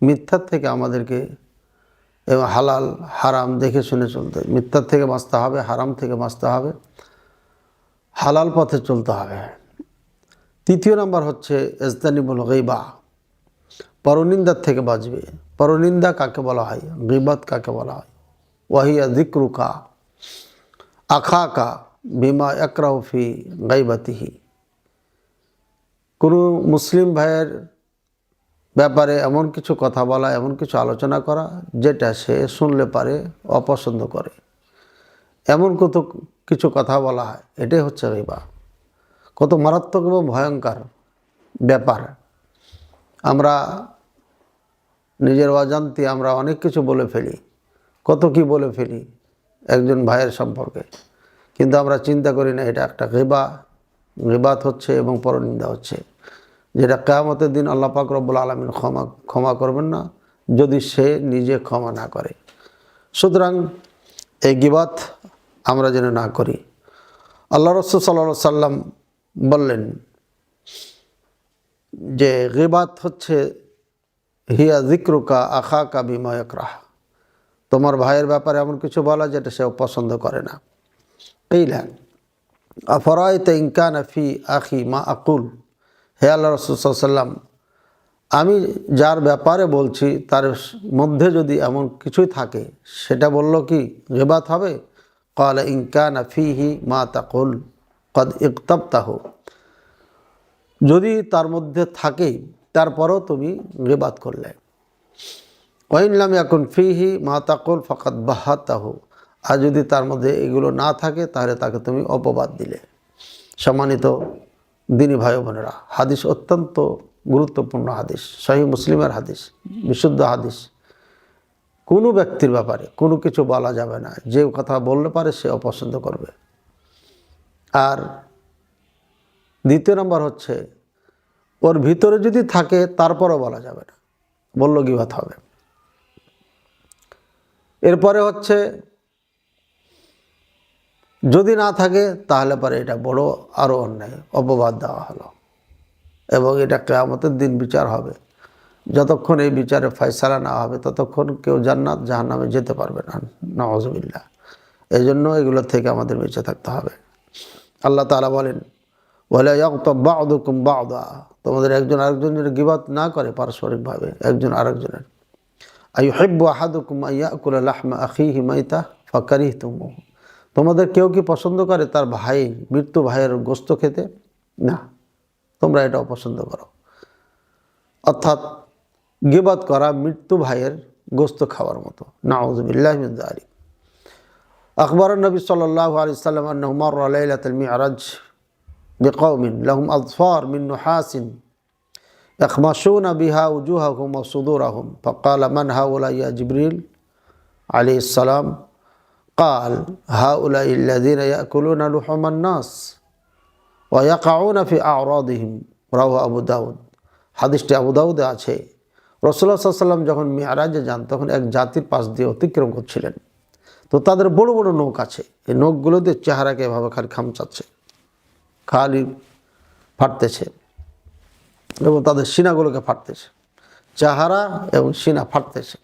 মিথ্যার থেকে আমাদেরকে এবং হালাল হারাম দেখে শুনে চলতে, মিথ্যার থেকে বাঁচতে হবে, হারাম থেকে বাঁচতে হবে, হালাল পথে চলতে হবে। তৃতীয় নাম্বার হচ্ছে ইজতানিবুল গীবা, পরনিন্দার থেকে বাঁচবে। পরনিন্দা কাকে বলা হয়? গীবত কাকে বলা হয়? ওয়াহিয়া যিকরুকা আখাকা বিমা ইয়াকরাহু ফি গাইবাতিহি, কোনো মুসলিম ভাইয়ের ব্যাপারে এমন কিছু কথা বলা, এমন কিছু আলোচনা করা যেটা সে শুনলে পারে অপছন্দ করে, এমন কিছু কথা বলা হয়, এটাই হচ্ছে গীবা। কত মারাত্মক এবং ভয়ঙ্কর ব্যাপার। আমরা নিজের অজান্তে আমরা অনেক কিছু বলে ফেলি, কত কি বলে ফেলি একজন ভাইয়ের সম্পর্কে, কিন্তু আমরা চিন্তা করি না এটা একটা গীবাত হচ্ছে এবং পরনিন্দা হচ্ছে, যেটা কিয়ামতের দিন আল্লাহ পাক রব্বুল আলামিন ক্ষমা করবেন না যদি সে নিজে ক্ষমা না করে। সুতরাং এই গীবাত আমরা যেন না করি। আল্লাহ রাসূল সাল্লাল্লাহু আলাইহি সাল্লাম বললেন যে গীবাত হচ্ছে হিয়া যিকরুকা আখাকা বিমা ইয়াকরাহ, তোমার ভাইয়ের ব্যাপারে এমন কিছু বলা যেটা সে পছন্দ করে না। কিলা আফরাআইতা ইন কানা ফি আখি মা আকুল, হে আল্লাহ রাসূল সাল্লাল্লাহু আলাইহি সাল্লাম, আমি যার ব্যাপারে বলছি তার মধ্যে যদি এমন কিছুই থাকে, সেটা বললো কি গীবাত হবে? ক্বালা ইন কানা ফিহি মা তাকুল ক্বাদ ইগতাবতাহু, যদি তার মধ্যে থাকে তারপরও তুমি গীবাত করলে। ওয়া ইন লাম ইয়াকুন ফিহি মা তাকুল ফাকাদ বাহাতাহু, আর যদি তার মধ্যে এগুলো না থাকে তাহলে তাকে তুমি অপবাদ দিলে। সম্মানিত দিনী ভাই বোনেরা, হাদিস অত্যন্ত গুরুত্বপূর্ণ হাদিস, সহিহ মুসলিমের হাদিস, বিশুদ্ধ হাদিস। কোনো ব্যক্তির ব্যাপারে কোনো কিছু বলা যাবে না, যে কথা বললে পারে সে অপছন্দ করবে। আর দ্বিতীয় নম্বর হচ্ছে ওর ভিতরে যদি থাকে তারপরও বলা যাবে না, বললো গীবাত হবে। এরপরে হচ্ছে যদি না থাকে তাহলে পরে এটা বড় আরও অন্যায়, অপবাদ দেওয়া হলো, এবং এটা কিয়ামতের দিন বিচার হবে। যতক্ষণ এই বিচারে ফয়সালা না হবে ততক্ষণ কেউ জান্নাত জাহান্নামে যেতে পারবে না, নাউযুবিল্লাহ। এই জন্য এগুলো থেকে আমাদের বেঁচে থাকতে হবে। আল্লাহ তাআলা বলেন ওয়ালা ইয়াগতাব বা'দুকুম বা'দা, তোমাদের একজন আরেকজনের গীবাত না করে পারস্পরিকভাবে একজন আরেকজনের। আইয়ুহিব্বু আহাদুকুম আইয়াকুলা লাহমা আখিহি মাইতা ফাকারিহতুমুহু, তোমাদের কেউ কি পছন্দ করে তার মৃত্যু ভাইয়ের গোশত খেতে? না, তোমরা এটা অপছন্দ করো। অর্থাৎ গীবাত করা মৃত্যু ভাইয়ের গোশত খাওয়ার মতো, নাউযুবিল্লাহি মিন যালিক। আখবরান নবী সাল্লাল্লাহু আলাইহি ওয়াসাল্লাম আন্নাহু মাররা লাইলাতাল মি'রাজ বিকওমিন লাহুম আযফার মিন নুহাসিন ইয়াখমাশুনা বিহা উজুহাহুম ওয়া সুদুরাহুম ফাকালা মান হাউলা ইয়া জিবরিল আলাইহিস সালাম قال هؤلاء الذين يأكلون لحوم الناس ويقعون في أعراضهم রাওয়াহু আবু দাউদ। হাদিসটি আবু দাউদে আছে। রাসূলুল্লাহ সাল্লাল্লাহু আলাইহি ওয়াসাল্লাম যখন মিরাজে যান তখন এক জাতির পাশ দিয়ে অতিক্রম করছিলেন। তো তাদের বড় বড় নখ আছে, এই নখগুলোতে চেহারাকে এভাবে খালি খামচাচ্ছে, খালি ফাটতেছে, এবং তাদের সিনাগুলোকে ফাটতেছে, চেহারা এবং সিনা ফাটতেছে।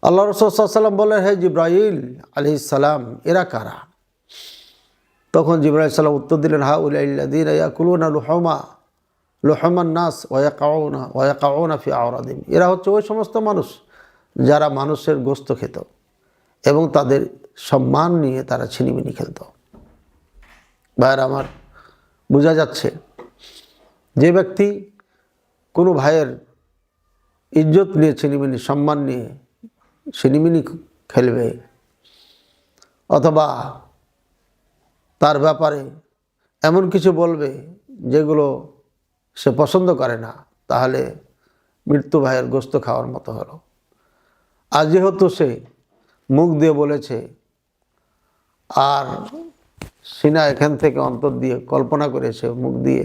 আল্লাহ রাসূল সাল্লাল্লাহু আলাইহি ওয়াসাল্লাম বললেন, হে জিবরাইল আলাইহিস সালাম, এরা কারা? তখন জিবরাইল আলাইহিস সালাম উত্তর দিলেন, হাউলাইল্লাযীনা ইয়াকুলুনা লুহুমান নাস ওয়া ইয়াকাউনা ফি আওরাদিহিম, এরা হচ্ছে ওই সমস্ত মানুষ যারা মানুষের গোশত খেত এবং তাদের সম্মান নিয়ে তারা ছিনিমিনি খেলত। ভাইয়ের আমার, বোঝা যাচ্ছে যে ব্যক্তি কোনো ভাইয়ের ইজ্জত নিয়ে ছিনিমিনি, সম্মান নিয়ে ছিনিমিনি খেলবে অথবা তার ব্যাপারে এমন কিছু বলবে যেগুলো সে পছন্দ করে না, তাহলে মৃত্যু ভাইয়ের গোশত খাওয়ার মতো হলো। আর যেহেতু সে মুখ দিয়ে বলেছে আর সিনা এখান থেকে অন্তর দিয়ে কল্পনা করেছে, মুখ দিয়ে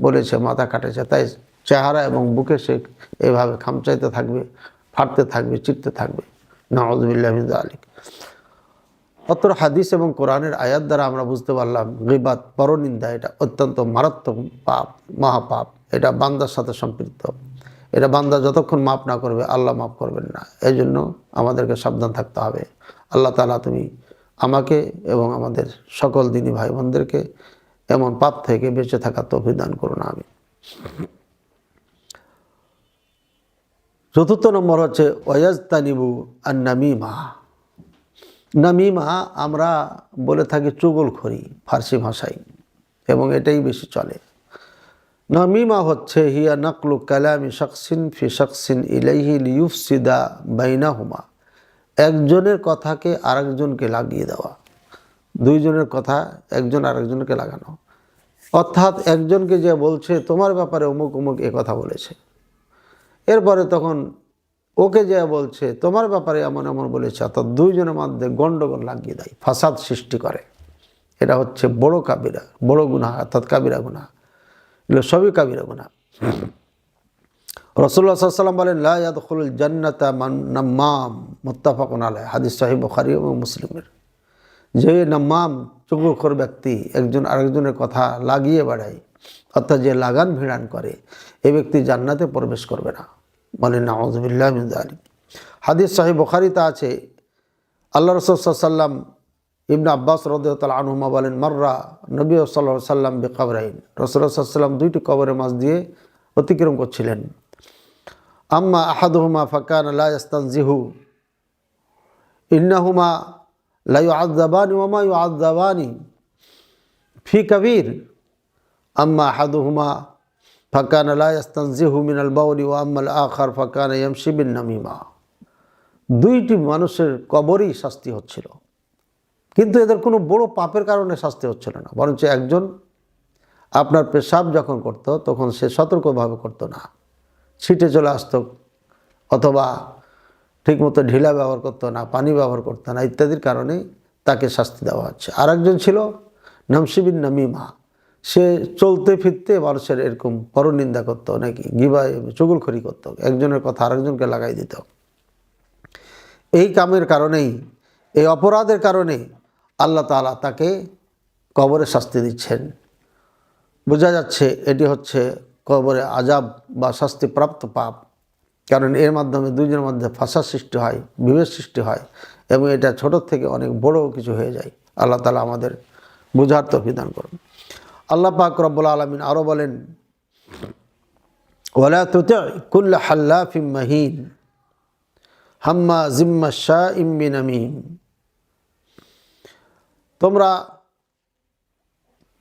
বলেছে, মাথা কাটেছে, তাই চেহারা এবং বুকে সে এভাবে খামচাইতে থাকবে, ফাটতে থাকবে, চিরতে থাকবে, নাউযুবিল্লাহি মিন যালিক। অত্র হাদিস এবং কোরআনের আয়াত দ্বারা আমরা বুঝতে পারলাম গীবাত, পরনিন্দা, এটা অত্যন্ত মারাত্মক পাপ, মহাপাপ। এটা বান্দার সাথে সম্পৃক্ত এটা বান্দা যতক্ষণ মাফ না করবে আল্লাহ মাফ করবেন না। এই জন্য আমাদেরকে সাবধান থাকতে হবে। আল্লাহ তাআলা তুমি আমাকে এবং আমাদের সকল দিনী ভাই বোনদেরকে এমন পাপ থেকে বেঁচে থাকার তৌফিক দান করুন, আমিন। চতুর্থ নম্বর হচ্ছে ওয়াজতানিবু আন-নামিমা। নামিমা আমরা বলে থাকি চুগলখড়ি ফার্সি ভাষায়, এবং এটাই বেশি চলে। নামিমা হচ্ছে হিয়া নাকলু কালামি শাখসিন ফি শাখসিন ইলাইহি লিয়ুফসিদা বাইনাহুমা। একজনের কথাকে আরেকজনকে লাগিয়ে দেওয়া, দুইজনের কথা একজন আরেকজনকে লাগানো। অর্থাৎ একজনকে যে বলছে তোমার ব্যাপারে অমুক অমুক এ কথা বলেছে, এরপরে তখন ওকে যে বলছে তোমার ব্যাপারে এমন এমন বলেছে, অর্থাৎ দুইজনের মধ্যে গণ্ডগোল লাগিয়ে দেয়, ফাসাদ সৃষ্টি করে। এটা হচ্ছে বড় কাবিরা, বড় গুনাহ, অর্থাৎ কাবিরা গুনাহ। এগুলো সবই কাবিরা গুনাহ। রাসূলুল্লাহ সাল্লাল্লাহু আলাইহি ওয়াসাল্লাম বলেন লা ইয়াদখুলুল জান্নাতা মান নাম্মাম, মুত্তাফাকুন আলাইহি, হাদিস সহিহ বুখারী এবং মুসলিমের। যে নাম্মাম চুগলখোর ব্যক্তি একজন আরেকজনের কথা লাগিয়ে বেড়ায়, অর্থাৎ যে লাগান ভিড়ান করে, এই ব্যক্তি জান্নাতে প্রবেশ করবে না। বলেন নাউযুবিল্লাহি মিন যালিক। হাদিস সহিহ বুখারীতে আছে, আল্লাহ রাসূল সাল্লাল্লাহু আলাইহি ওয়াসাল্লাম ইবনে আব্বাস রাদিয়াল্লাহু তাআলা আনহুমা বলেন মাররা নবী সাল্লাল্লাহু আলাইহি ওয়াসাল্লাম বিকবরাইন। রাসূলুল্লাহ সাল্লাল্লাহু আলাইহি ওয়াসাল্লাম দুইটি কবরের মাঝ দিয়ে অতিক্রম করছিলেন। আম্মা আহাদুহুমা ফাকানা লা ইস্তানজিহু ইন্নাহুমা লা ইউআযাবানি ওয়া মা ইউআযাবানি ফি কাবীর। আম্মা আহাদুহুমা ফাকানা লা ইস্তানজিহু মিনাল বাউলি ওয়া আম্মাল আখার ফাকানা ইয়ামশি বিন নামিমা। দুইটি মানুষের কবরই শাস্তি হচ্ছিল, কিন্তু এদের কোনো বড় পাপের কারণে শাস্তি হচ্ছিল না। বরঞ্চ একজন আপনার পেশাব যখন করত তখন সে সতর্কভাবে করতো না, ছিটে চলে আসতো, অথবা ঠিকমতো ঢিলা ব্যবহার করতো না, পানি ব্যবহার করতো না, ইত্যাদির কারণে তাকে শাস্তি দেওয়া হচ্ছে। আর একজন ছিল নামশি বিন নামিমা, সে চলতে ফিরতে মানুষের এরকম পরনিন্দা করতো, নাকি গিবায় চুগলখড়ি করতো, একজনের কথা আরেকজনকে লাগাই দিত। এই কামের কারণেই, এই অপরাধের কারণে আল্লাহ তাআলা তাকে কবরে শাস্তি দিচ্ছেন। বোঝা যাচ্ছে এটি হচ্ছে কবরে আযাব বা শাস্তিপ্রাপ্ত পাপ, কারণ এর মাধ্যমে দুইজনের মধ্যে ফাসাদ সৃষ্টি হয়, বিভেদ সৃষ্টি হয়, এবং এটা ছোট থেকে অনেক বড় কিছু হয়ে যায়। আল্লাহ তাআলা আমাদের বুঝার তৌফিক দান করুন। আল্লাহ পাক রব্বুল আলামিন আরও বলেন ওয়ালা তুতি' কুল্লা হাল্লাফিম মাহিন হাম্মাজিম মাশাইম বিনামিম। তোমরা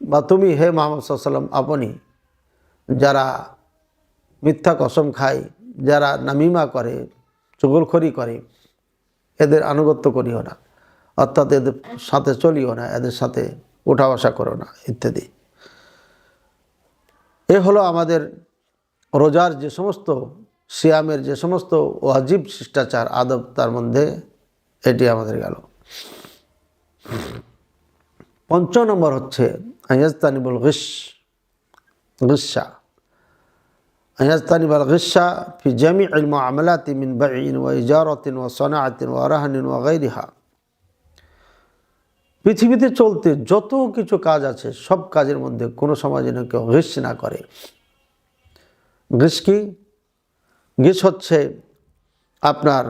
বা তুমি হে মুহাম্মদ সাল্লাল্লাহু আলাইহি ওয়াসাল্লাম আপনি যারা মিথ্যা কসম খায়, যারা নামিমা করে, চুগলখড়ি করে, এদের আনুগত্য করিও না, অর্থাৎ এদের সাথে চলিও না, এদের সাথে উঠা বসা করো না, ইত্যাদি। এ হলো আমাদের রোজার যে সমস্ত, সিয়ামের যে সমস্ত ওয়াজিব শিষ্টাচার আদব, তার মধ্যে এটি আমাদের গেল। ৫ নম্বর হচ্ছে আইয়াজতানিবুল গিশা। আইয়াজতানিবুল গিশা ফি জামিউল মুআমালাতি মিন বাইইন ওয়া ইজারাতিন ওয়া সানাআতিন ওয়া রাহনিন ওয়া গায়রিহা। পৃথিবীতে চলতে যত কিছু কাজ আছে, সব কাজের মধ্যে কোনো সময় যেন কেউ গিশ না করে। গিশ কি? গিশ হচ্ছে আপনার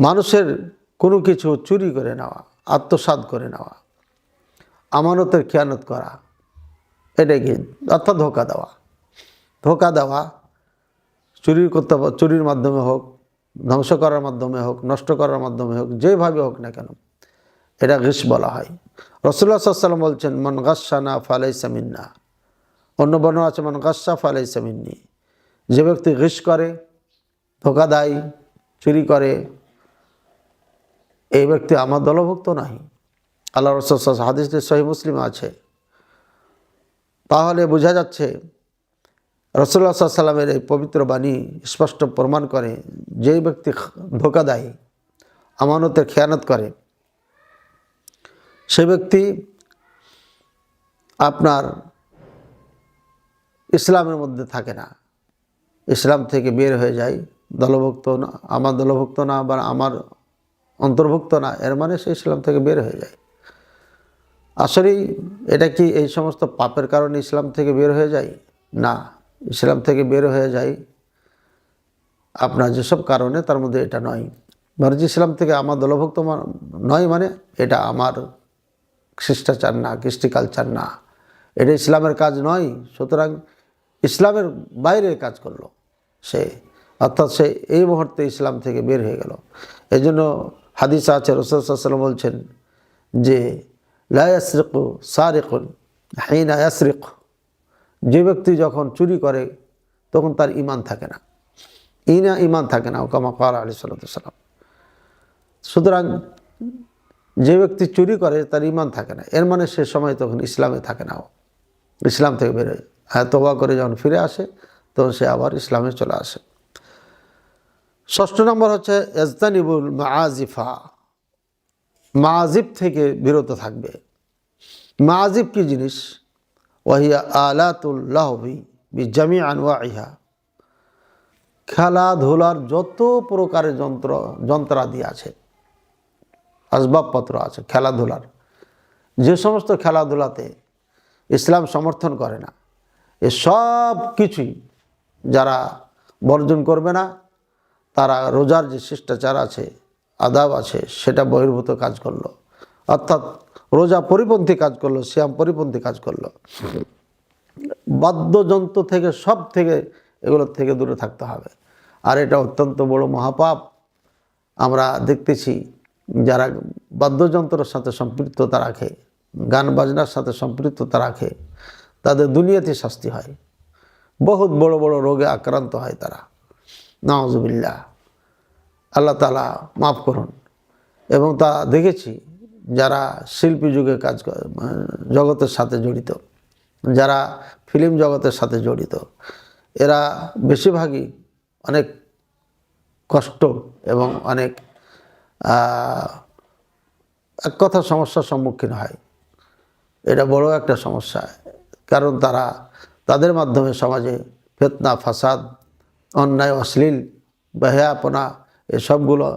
মানুষের কোনো কিছু চুরি করে নেওয়া, আত্মসাৎ করে নেওয়া, আমানতের খেয়ানত করা, এটাই কি, অর্থাৎ ধোঁকা দেওয়া। ধোঁকা দেওয়া চুরির মাধ্যমে হোক, ধ্বংস করার মাধ্যমে হোক, নষ্ট করার মাধ্যমে হোক, যেভাবে হোক না কেন, এটা গিশ বলা হয়। রাসূলুল্লাহ সাল্লাল্লাহু আলাইহি ওয়াসাল্লাম বলছেন মান গাশশানা ফালাইসা মিন্না। অন্য বর্ণনা আছে মান গাশশা ফালাইসা মিন্নি। যে ব্যক্তি গিশ করে, ধোঁকা দেয়, চুরি করে, এই ব্যক্তি আমার দলভুক্ত নাই। আল্লাহ রাসূল হাদিসটি সহিহ মুসলিমে আছে। তাহলে বোঝা যাচ্ছে রাসূলুল্লাহ সাল্লাল্লাহু আলাইহি ওয়াসাল্লামের এই পবিত্র বাণী স্পষ্ট প্রমাণ করে, যেই ব্যক্তি ধোঁকা দেয়, আমানতের খেয়ানত করে, সে ব্যক্তি আপনার ইসলামের মধ্যে থাকে না, ইসলাম থেকে বের হয়ে যায়। দলভুক্ত না, আমার দলভুক্ত না বা আমার অন্তর্ভুক্ত না, এর মানে সে ইসলাম থেকে বের হয়ে যায়। আসলেই এটা কি এই সমস্ত পাপের কারণে ইসলাম থেকে বের হয়ে যায়? না, ইসলাম থেকে বের হয়ে যাই আপনার যেসব কারণে, তার মধ্যে এটা নয়। মার্জি ইসলাম থেকে আমার দলভুক্ত নয় মানে এটা আমার শিষ্টাচার না, কৃষ্টি কালচার না, এটা ইসলামের কাজ নয়। সুতরাং ইসলামের বাইরে কাজ করলো সে, অর্থাৎ সে এই মুহূর্তে ইসলাম থেকে বের হয়ে গেল। এই জন্য হাদিস আছে, রাসূল সাল্লাল্লাহু আলাইহি ওয়াসাল্লাম বলছেন যে লা ইয়াসরিকু সারিকুন হিনা ইয়াসরিক, যে ব্যক্তি যখন চুরি করে তখন তার ঈমান থাকে না, ঈমান থাকে না, কামা ক্বাল আলাইহিস সালাতু ওয়াস সালাম। সুতরাং যে ব্যক্তি চুরি করে তার ঈমান থাকে না, এর মানে সে সময় তখন ইসলামে থাকে না, ইসলাম থেকে বেরোয়। হ্যাঁ, তওবা করে যখন ফিরে আসে তখন সে আবার ইসলামে চলে আসে। ৬ষ্ঠ নম্বর হচ্ছে ইজতানিবুল মাআজিফা, মাআজিব থেকে বিরত থাকবে। মাআজিব কি জিনিস? ওয়াহিয়া আলাতুল লাহবি বিজামি আনওয়াইহা, খেলাধুলার যত প্রকারের যন্ত্রাদি আছে, আসবাবপত্র আছে খেলাধুলার, যে সমস্ত খেলাধুলাতে ইসলাম সমর্থন করে না, এ সব কিছুই যারা বর্জন করবে না, তারা রোজার যে শিষ্টাচার আছে, আদাব আছে, সেটা বহির্ভূত কাজ করলো, অর্থাৎ রোজা পরিপন্থী কাজ করলো, সিয়াম পরিপন্থী কাজ করলো। বাদ্যযন্ত্র থেকে, সব থেকে, এগুলোর থেকে দূরে থাকতে হবে। আর এটা অত্যন্ত বড় মহাপাপ। আমরা দেখতেছি যারা বাদ্যযন্ত্রের সাথে সম্পৃক্ততা রাখে, গান বাজনার সাথে সম্পৃক্ততা রাখে, তাদের দুনিয়াতে শাস্তি হয়, বহুত বড় বড় রোগে আক্রান্ত হয় তারা, নাউজুবিল্লাহ, আল্লাহ তাআলা মাফ করুন। এবং তা দেখেছি যারা শিল্পী যুগে কাজ করে, জগতের সাথে জড়িত, যারা ফিল্ম জগতের সাথে জড়িত, এরা বেশিরভাগই অনেক কষ্ট এবং অনেক এক কথা সমস্যার সম্মুখীন হয়। এটা বড় একটা সমস্যা, কারণ তাদের মাধ্যমে সমাজে ফিতনা, ফাসাদ, অন্যায়, অশ্লীল, বেহায়াপনা এসবগুলো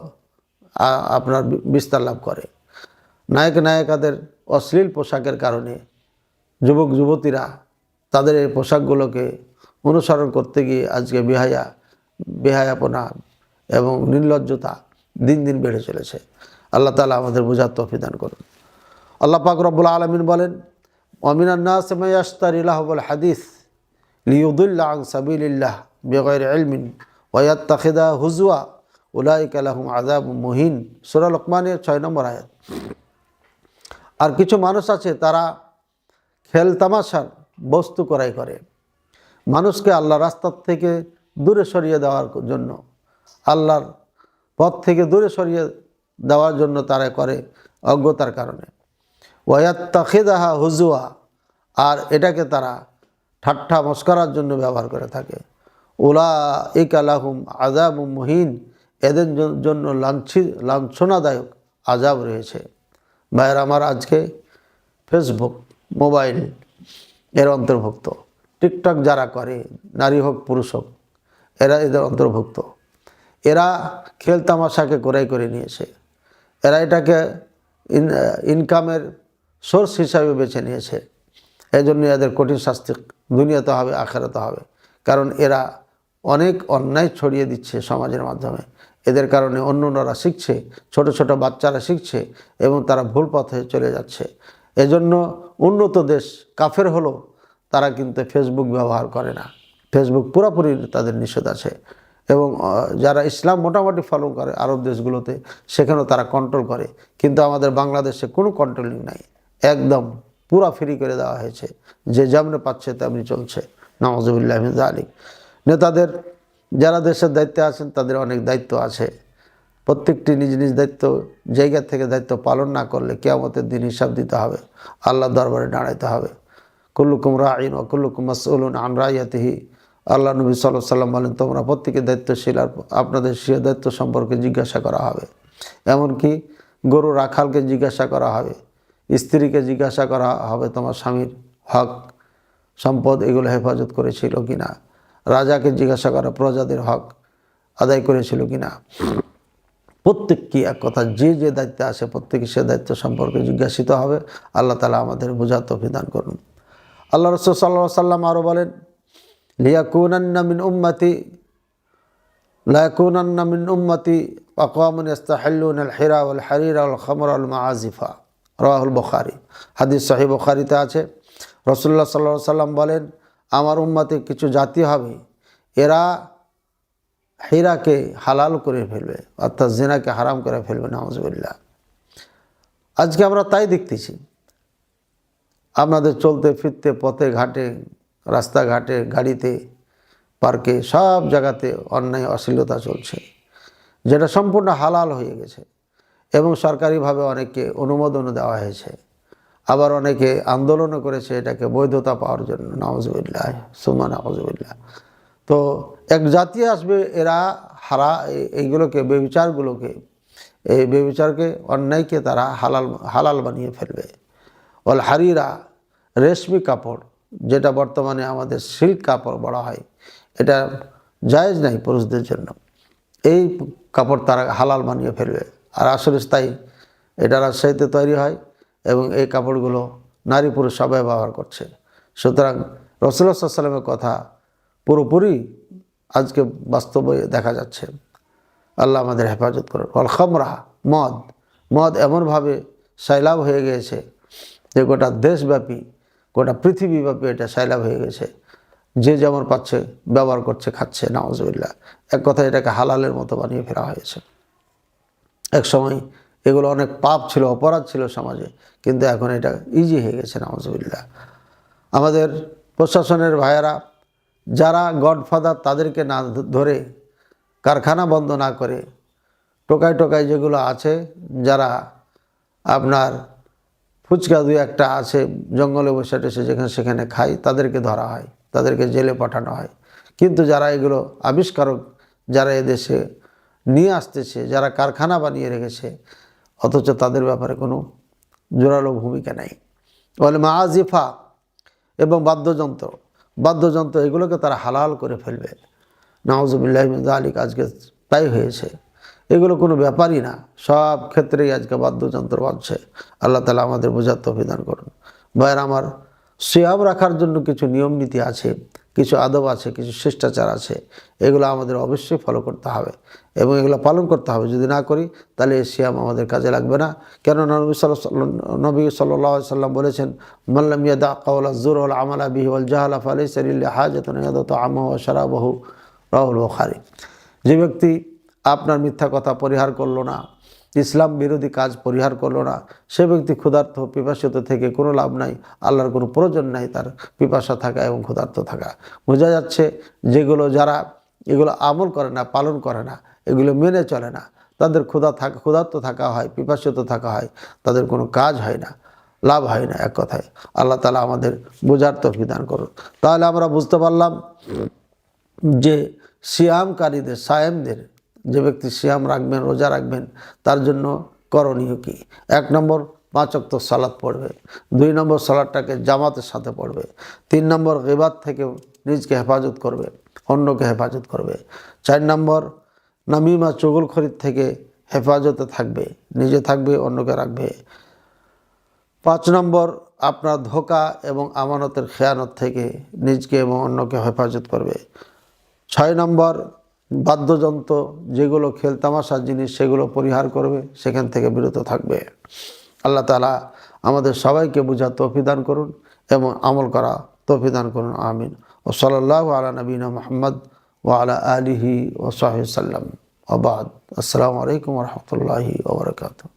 আপনার বিস্তার লাভ করে। নায়ক নায়িকাদের অশ্লীল পোশাকের কারণে যুবক যুবতীরা তাদের এই পোশাকগুলোকে অনুসরণ করতে গিয়ে আজকে বেহায়াপনা এবং নির্লজ্জতা দিন দিন বেড়ে চলেছে। আল্লাহ তাআলা আমাদের বোঝার তৌফিক দান করুন। আল্লাহ পাক রব্বুল আলামিন বলেন, ওয়া মিনান নাসি মান ইয়াশতারি লাহওয়াল হাদিস লিয়ুদিল্লা আন সাবিলিল্লাহ বিগাইরি ইলমিন ওয়া ইয়াত্তাখিযা হুজওয়া উলাইকা লাহুম আযাবুম মুহিন। সূরা লোকমানের 6 নম্বর আয়াত। আর কিছু মানুষ আছে তারা খেল তামাশার বস্তু ক্রয় করে, মানুষকে আল্লাহ রাস্তার থেকে দূরে সরিয়ে দেওয়ার জন্য, আল্লাহর পথ থেকে দূরে সরিয়ে দেওয়ার জন্য তারা করে অজ্ঞতার কারণে। ওয়ায়াত্তাখিযাহা হুজুয়া, আর এটাকে তারা ঠাট্টা মস্করার জন্য ব্যবহার করে থাকে। উলাইকা লাহুম আযাবুম মুহিন, এদের জন্য লাঞ্ছনাদায়ক আযাব রয়েছে। ভাইয়ের আমার, আজকে ফেসবুক, মোবাইল এর অন্তর্ভুক্ত, টিকটক যারা করে, নারী হোক পুরুষ হোক, এরা এদের অন্তর্ভুক্ত। এরা খেল তামাশাকে ক্রয় করে নিয়েছে, এরা এটাকে ইনকামের সোর্স হিসাবে বেছে নিয়েছে। এই জন্য এদের কঠিন শাস্তি দুনিয়াতে হবে, আখিরাতে হবে। কারণ এরা অনেক অন্যায় ছড়িয়ে দিচ্ছে সমাজের মাধ্যমে, এদের কারণে অন্যরা শিখছে, ছোট ছোট বাচ্চারা শিখছে এবং তারা ভুল পথে চলে যাচ্ছে। এজন্য উন্নত দেশ কাফের হলো, তারা কিন্তু ফেসবুক ব্যবহার করে না, ফেসবুক পুরোপুরি তাদের নিষেধ আছে। এবং যারা ইসলাম মোটামুটি ফলো করে আরব দেশগুলোতে, সেখানেও তারা কন্ট্রোল করে, কিন্তু আমাদের বাংলাদেশে কোনো কন্ট্রোলিং নাই, একদম পুরা ফ্রি করে দেওয়া হয়েছে, যে যেমন পাচ্ছে তেমনি চলছে। নাউযুবিল্লাহি মিন যালিক। নেতাদের যারা দেশের দায়িত্বে আছেন তাদের অনেক দায়িত্ব আছে, প্রত্যেকটি নিজ নিজ দায়িত্ব জায়গা থেকে দায়িত্ব পালন না করলে কিয়ামতের দিন হিসাব দিতে হবে, আল্লাহর দরবারে দাঁড়াইতে হবে। কুল্লুকুম রাঈন ওয়া কুল্লুকুম মাসউলুন আন রাইয়াতিহি। আল্লাহ নবী সাল্লাল্লাহু আলাইহি ওয়াসাল্লাম বলেন, তোমরা প্রত্যেকে দায়িত্বশীল, আর আপনাদের সে দায়িত্ব সম্পর্কে জিজ্ঞাসা করা হবে। এমনকি গরু রাখালকে জিজ্ঞাসা করা হবে, স্ত্রীকে জিজ্ঞাসা করা হবে তোমার স্বামীর হক সম্পদ এগুলো হেফাজত করেছিল কিনা, রাজাকে জিজ্ঞাসা করা প্রজাদের হক আদায় করেছিল কিনা। প্রত্যেককে এক কথা, যে যে দায়িত্বে আসে প্রত্যেকে সে দায়িত্ব সম্পর্কে জিজ্ঞাসিত হবে। আল্লাহ তাআলা আমাদের বোঝার তৌফিক দান করুন। আল্লাহ রাসূল সাল্লাল্লাহু আলাইহি ওয়াসাল্লাম আরও বলেন, লিয়াকুনান্না মিন উম্মতি লায়াকুনান্না মিন উম্মতি আকওয়ামুন ইস্তাহিল্লুনা আল হিরা ওয়াল হারিরা ওয়াল খামরা ওয়াল মাআজিফা, রাওয়াহুল বুখারী। হাদিস সহিহ বুখারীতে আছে। রাসূলুল্লাহ সাল্লাল্লাহু আলাইহি সাল্লাম বলেন, আমার উম্মতে কিছু জাতি হবে, এরা হীরাকে হালাল করে ফেলবে, অর্থাৎ জিনাকে হারাম করে ফেলবে। নাউজুবিল্লাহ। আজকে আমরা তাই দেখতেছি। আপনাদের চলতে ফিরতে, পথে ঘাটে, রাস্তাঘাটে, গাড়িতে, পার্কে, সব জায়গাতে অন্যায় অশ্লীলতা চলছে, যেটা সম্পূর্ণ হালাল হয়ে গেছে এবং সরকারিভাবে অনেককে অনুমোদনও দেওয়া হয়েছে। আবার অনেকে আন্দোলনও করেছে এটাকে বৈধতা পাওয়ার জন্য। নাউজুবিল্লাহ সুম্মা নাউজুবিল্লাহ। তো এক জাতি আসবে, এরা এইগুলোকে, বেবিচারগুলোকে, এই বেবিচারকে, অন্যায়কে তারা হালাল বানিয়ে ফেলবে। ওয়াল হারিরা, রেশমি কাপড়, যেটা বর্তমানে আমাদের সিল্ক কাপড় বলা হয়, এটা জায়েজ নাই পুরুষদের জন্য। এই কাপড় তারা হালাল বানিয়ে ফেলবে। আর আসলে তাই, এটা রাজশাহীতে তৈরি হয় এবং এই কাপড়গুলো নারী পুরুষ সবাই ব্যবহার করছে। সুতরাং রাসূলুল্লাহ সাল্লাল্লাহু আলাইহি ওয়াসাল্লামের কথা পুরোপুরি আজকে বাস্তবে দেখা যাচ্ছে। আল্লাহ আমাদের হেফাজত করুন। ওয়াল খামরা, মদ এমনভাবে সাইলাব হয়ে গিয়েছে যে গোটা দেশব্যাপী, গোটা পৃথিবীব্যাপী এটা সাইলাব হয়ে গেছে। যে যেমন পাচ্ছে ব্যবহার করছে, খাচ্ছে। নাউজুবিল্লাহ। এক কথা, এটাকে হালালের মতো বানিয়ে ফেলা হয়েছে। এক সময় এগুলো অনেক পাপ ছিল, অপরাধ ছিল সমাজে, কিন্তু এখন এটা ইজি হয়ে গেছে। নাউজুবিল্লাহ। আমাদের প্রশাসনের ভাইয়েরা, যারা গডফাদার, তাদেরকে না ধরে, কারখানা বন্ধ না করে, টোকায় যেগুলো আছে, যারা আপনার ফুচকা দুই একটা আছে জঙ্গলে বসে টসে যেখানে সেখানে খায়, তাদেরকে ধরা হয়, তাদেরকে জেলে পাঠানো হয়। কিন্তু যারা এগুলো আবিষ্কারক, যারা এদেশে নিয়ে আসতেছে, যারা কারখানা বানিয়ে রেখেছে, অথচ তাদের ব্যাপারে কোনো জোরালো ভূমিকা নেই। বলে মাআজিফা, এবং বাদ্যযন্ত্র, এগুলোকে তারা হালাল করে ফেলবে। নাউজুবিল্লাহি মিন যালিক। আজকে তাই হয়েছে। এগুলো কোনো ব্যাপারই না, সব ক্ষেত্রেই আজকে বাদ্যযন্ত্র বাজছে। আল্লাহ তাআলা আমাদের বোঝার তৌফিক দান করুন। ভাইয়ের আমার, সিয়াম রাখার জন্য কিছু নিয়ম নীতি আছে, কিছু আদব আছে, কিছু শিষ্টাচার আছে। এগুলো আমাদের অবশ্যই ফলো করতে হবে এবং এগুলো পালন করতে হবে। যদি না করি তাহলে এই সিয়াম আমাদের কাজে লাগবে না। কেননা নবী সাল্লাল্লাহু আলাইহি সাল্লাম বলেছেন, মান লাম ইয়াদা কাওলা যুর ওয়াল আমালা বিহি ওয়াল জাহলা ফালাইসা লিল্লাহি হাজাতুন ইয়াদা তাআমাহু ওয়া শারাবাহু, রাওয়াহুল বুখারী। যে ব্যক্তি আপনার মিথ্যা কথা পরিহার করলো না, ইসলাম বিরোধী কাজ পরিহার করলো না, সে ব্যক্তি ক্ষুধার্ত পিপাসিত থেকে কোনো লাভ নাই। আল্লাহর কোনো প্রয়োজন নাই তার পিপাসা থাকা এবং ক্ষুধার্ত থাকা। বোঝা যাচ্ছে যেগুলো, যারা এগুলো আমল করে না, পালন করে না, এগুলো মেনে চলে না, তাদের ক্ষুধার্ত থাকা হয়, পিপাসিত থাকা হয়, তাদের কোনো কাজ হয় না, লাভ হয় না। এক কথায় আল্লাহ তাআলা আমাদের বোঝার তৌফিক দান করুন। তাহলে আমরা বুঝতে পারলাম যে সিয়ামকারীদের, সায়েমদের, যে ব্যক্তি সিয়াম রাখবেন, রোজা রাখবেন, তার জন্য করণীয় কি? 1 নম্বর, 5 ওয়াক্ত সালাত পড়বে। 2 নম্বর, সালাতটাকে জামাতের সাথে পড়বে। 3 নম্বর, গীবাত থেকে নিজকে হেফাজত করবে, অন্যকে হেফাজত করবে। 4 নম্বর, নামিমা চুগলখড়ির থেকে হেফাজতে থাকবে, নিজে থাকবে, অন্যকে রাখবে। 5 নম্বর, আপনার ধোঁকা এবং আমানতের খেয়ানত থেকে নিজকে এবং অন্যকে হেফাজত করবে। 6 নম্বর, বাদ্যযন্ত্র, যেগুলো খেলতামাশার জিনিস, সেগুলো পরিহার করবে, সেখান থেকে বিরত থাকবে। আল্লাহ তাআলা আমাদের সবাইকে বুঝার তৌফিক দান করুন এবং আমল করা তৌফিক দান করুন। আমিন। ও সাল্লাল্লাহু আলা নবিনা মুহাম্মদ ওয়া আলা আলিহি ওয়া সাহবিহি সাল্লাম। ওয়া বাদ। আসসালামু আলাইকুম ওয়া রাহমাতুল্লাহি ওয়া বারাকাতুহু।